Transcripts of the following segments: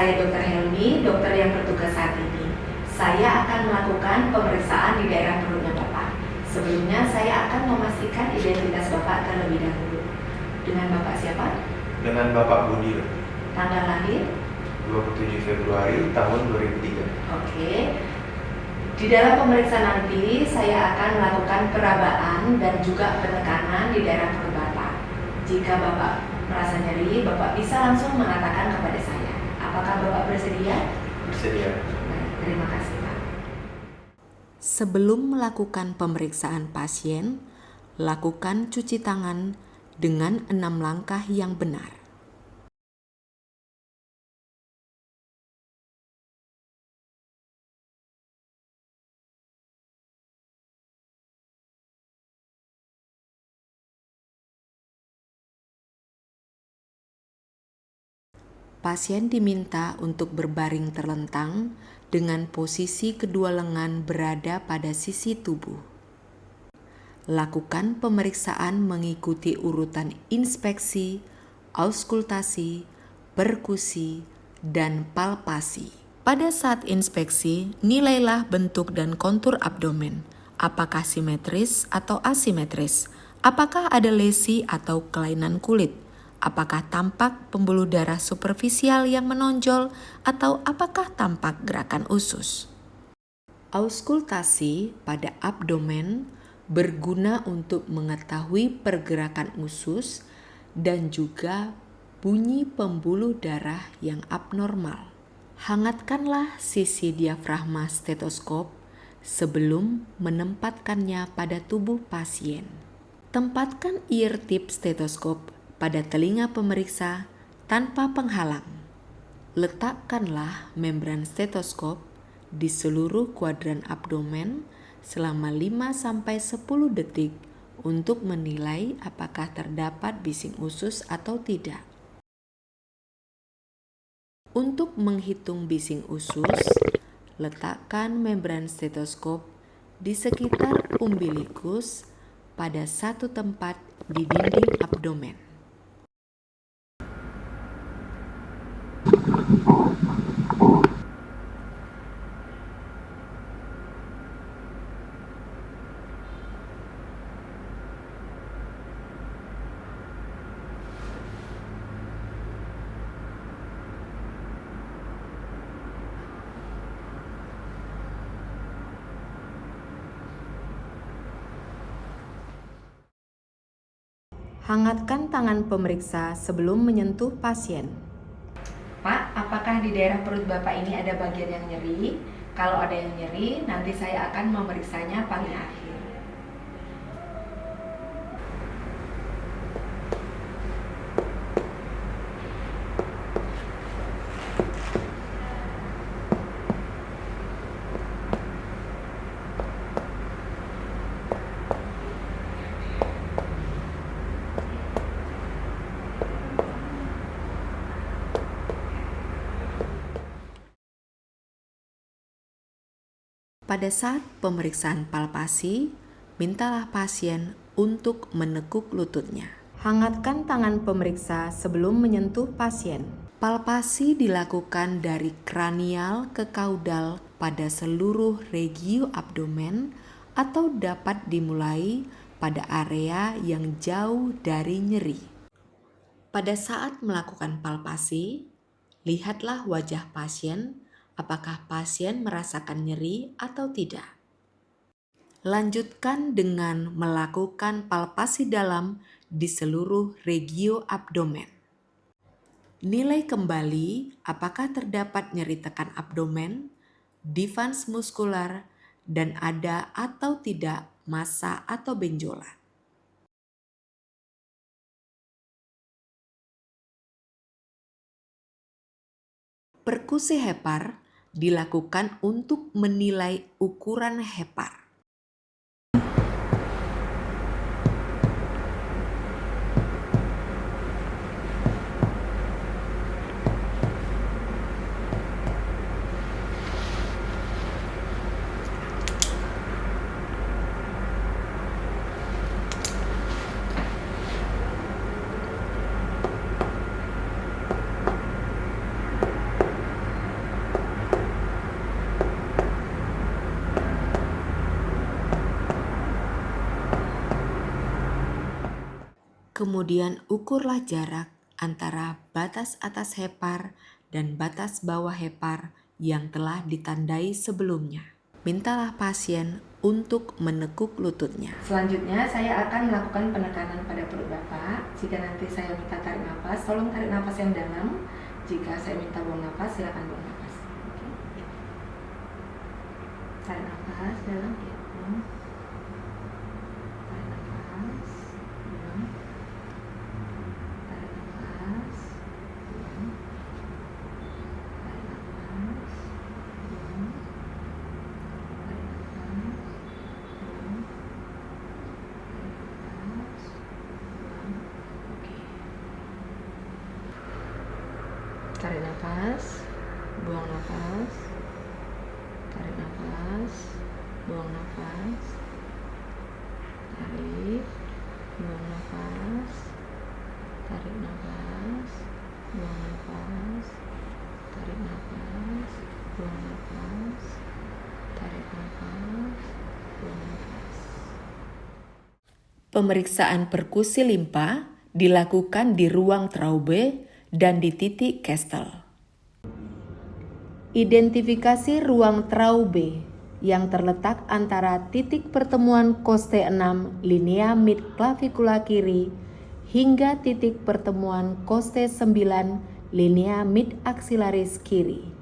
saya Dr. Helmi, dokter yang bertugas saat ini. Saya akan melakukan pemeriksaan di daerah perutnya Bapak. Sebelumnya saya akan memastikan identitas Bapak terlebih dahulu. Dengan Bapak siapa? Dengan Bapak Budi. Tanggal lahir? 27 Februari tahun 2003. Oke. Di dalam pemeriksaan nanti saya akan melakukan perabaan dan juga penekanan di daerah perut Bapak. Jika Bapak merasa nyeri, Bapak bisa langsung mengatakan kepada saya. Apakah Bapak bersedia? Bersedia. Baik, terima kasih Pak. Sebelum melakukan pemeriksaan pasien, lakukan cuci tangan dengan 6 langkah yang benar. Pasien diminta untuk berbaring terlentang dengan posisi kedua lengan berada pada sisi tubuh. Lakukan pemeriksaan mengikuti urutan inspeksi, auskultasi, perkusi, dan palpasi. Pada saat inspeksi, nilailah bentuk dan kontur abdomen. Apakah simetris atau asimetris? Apakah ada lesi atau kelainan kulit? Apakah tampak pembuluh darah superficial yang menonjol atau apakah tampak gerakan usus? Auskultasi pada abdomen berguna untuk mengetahui pergerakan usus dan juga bunyi pembuluh darah yang abnormal. Hangatkanlah sisi diafragma stetoskop sebelum menempatkannya pada tubuh pasien. Tempatkan ear tip stetoskop pada telinga pemeriksa tanpa penghalang. Letakkanlah membran stetoskop di seluruh kuadran abdomen selama 5-10 detik untuk menilai apakah terdapat bising usus atau tidak. Untuk menghitung bising usus, letakkan membran stetoskop di sekitar umbilikus pada satu tempat di dinding abdomen. Hangatkan tangan pemeriksa sebelum menyentuh pasien. Pak, apakah di daerah perut Bapak ini ada bagian yang nyeri? Kalau ada yang nyeri, nanti saya akan memeriksanya paling akhir. Pada saat pemeriksaan palpasi, mintalah pasien untuk menekuk lututnya. Hangatkan tangan pemeriksa sebelum menyentuh pasien. Palpasi dilakukan dari kranial ke kaudal pada seluruh regio abdomen atau dapat dimulai pada area yang jauh dari nyeri. Pada saat melakukan palpasi, lihatlah wajah pasien. Apakah pasien merasakan nyeri atau tidak? Lanjutkan dengan melakukan palpasi dalam di seluruh regio abdomen. Nilai kembali apakah terdapat nyeri tekan abdomen, defense muskular, dan ada atau tidak massa atau benjolan. Perkusi hepar dilakukan untuk menilai ukuran hepar. Kemudian ukurlah jarak antara batas atas hepar dan batas bawah hepar yang telah ditandai sebelumnya. Mintalah pasien untuk menekuk lututnya. Selanjutnya saya akan melakukan penekanan pada perut Bapak. Jika nanti saya minta tarik nafas, tolong tarik nafas yang dalam. Jika saya minta buang nafas, silakan buang nafas. Oke. Tarik nafas dalam, ya. Buang. Tarik nafas, buang. Tarik nafas, buang. Tarik nafas, buang. Tarik nafas, buang. Tarik nafas, buang. Oke. Tarik nafas, buang nafas. Tarik nafas, buang nafas. Tarik, buang nafas. Tarik nafas, buang nafas. Tarik nafas, buang nafas. Tarik nafas, buang nafas. Pemeriksaan perkusi limpa dilakukan di ruang Traube dan di titik Kestel. Identifikasi ruang Traube yang terletak antara titik pertemuan koste 6 linea mid clavicula kiri hingga titik pertemuan koste 9 linea mid axillaris kiri.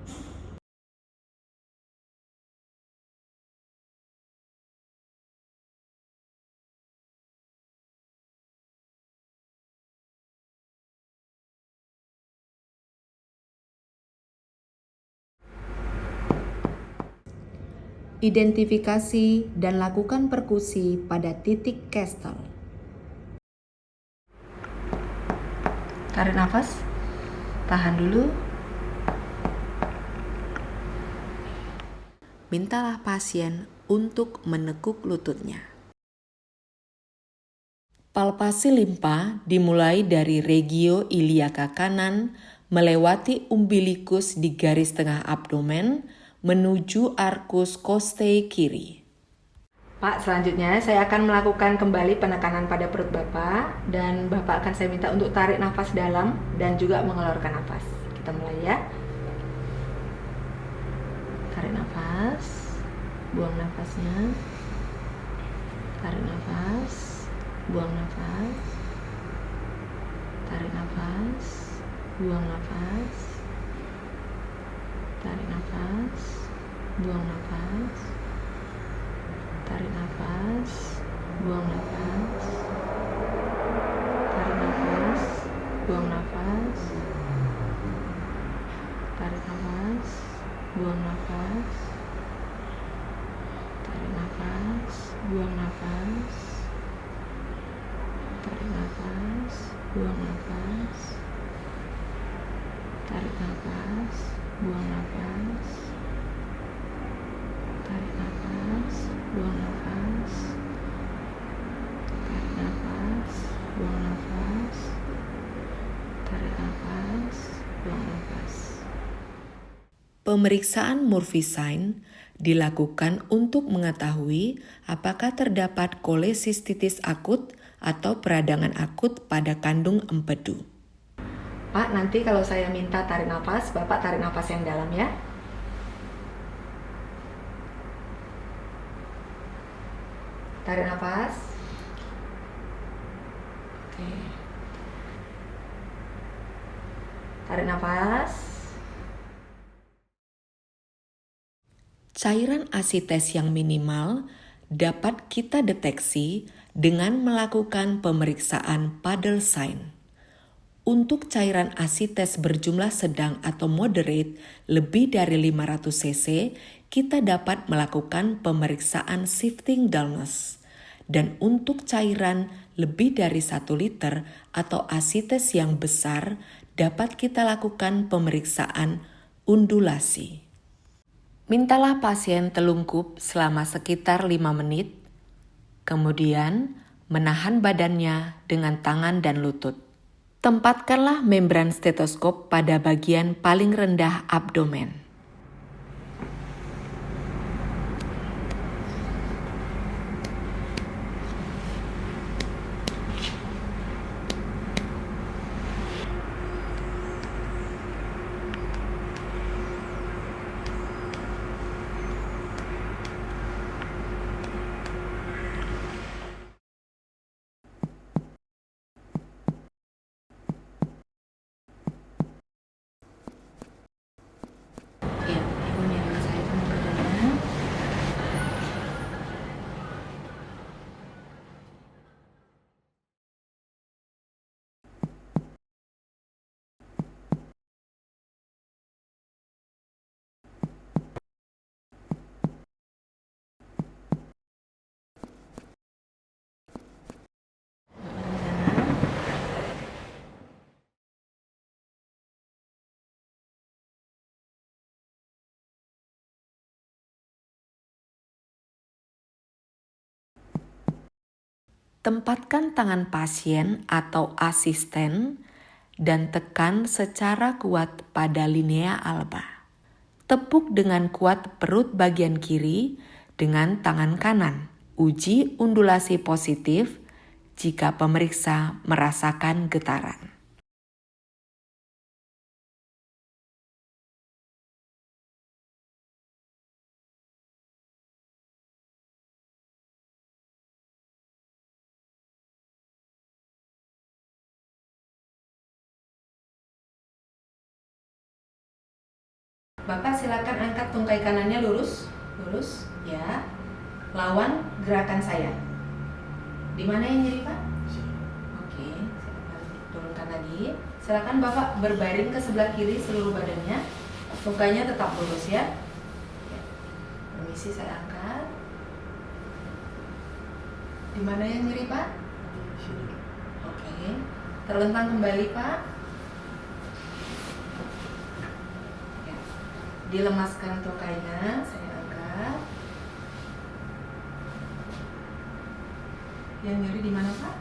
Identifikasi dan lakukan perkusi pada titik Kestel. Tarik nafas, tahan dulu. Mintalah pasien untuk menekuk lututnya. Palpasi limpa dimulai dari regio iliaka kanan, melewati umbilikus di garis tengah abdomen, menuju arkus costae kiri. Pak, selanjutnya saya akan melakukan kembali penekanan pada perut Bapak dan Bapak akan saya minta untuk tarik nafas dalam dan juga mengeluarkan nafas. Kita mulai ya. Tarik nafas, buang nafasnya. Tarik nafas, buang nafas. Tarik nafas, buang nafas. Tarik nafas, buang nafas. Tarik nafas, buang nafas. Tarik nafas, buang nafas. Tarik nafas, buang nafas. Tarik nafas, buang nafas. Tarik nafas, buang nafas. Tarik nafas, buang nafas. Tarik nafas, buang nafas. Tarik nafas, buang nafas. Tarik nafas, buang nafas. Pemeriksaan Murphy-Sign dilakukan untuk mengetahui apakah terdapat kolesistitis akut atau peradangan akut pada kandung empedu. Pak, nanti kalau saya minta tarik nafas, Bapak tarik nafas yang dalam ya. Tarik nafas. Oke. Tarik nafas. Cairan asites yang minimal dapat kita deteksi dengan melakukan pemeriksaan Paddle Sign. Untuk cairan asites berjumlah sedang atau moderate lebih dari 500 cc, kita dapat melakukan pemeriksaan shifting dullness. Dan untuk cairan lebih dari 1 liter atau asites yang besar, dapat kita lakukan pemeriksaan undulasi. Mintalah pasien telungkup selama sekitar 5 menit, kemudian menahan badannya dengan tangan dan lutut. Tempatkanlah membran stetoskop pada bagian paling rendah abdomen. Tempatkan tangan pasien atau asisten dan tekan secara kuat pada linea alba. Tepuk dengan kuat perut bagian kiri dengan tangan kanan. Uji undulasi positif jika pemeriksa merasakan getaran. Bapak silakan angkat tungkai kanannya lurus, ya. Lawan gerakan saya. Di mana yang nyeri, Pak? Oke, silakan turunkan lagi. Silakan Bapak berbaring ke sebelah kiri seluruh badannya. Tungkainya tetap lurus ya. Permisi, saya angkat. Di mana yang nyeri, Pak? Oke. Terlentang kembali, Pak. Dilemaskan tungkainya, saya angkat. Yang nyeri di mana, Pak?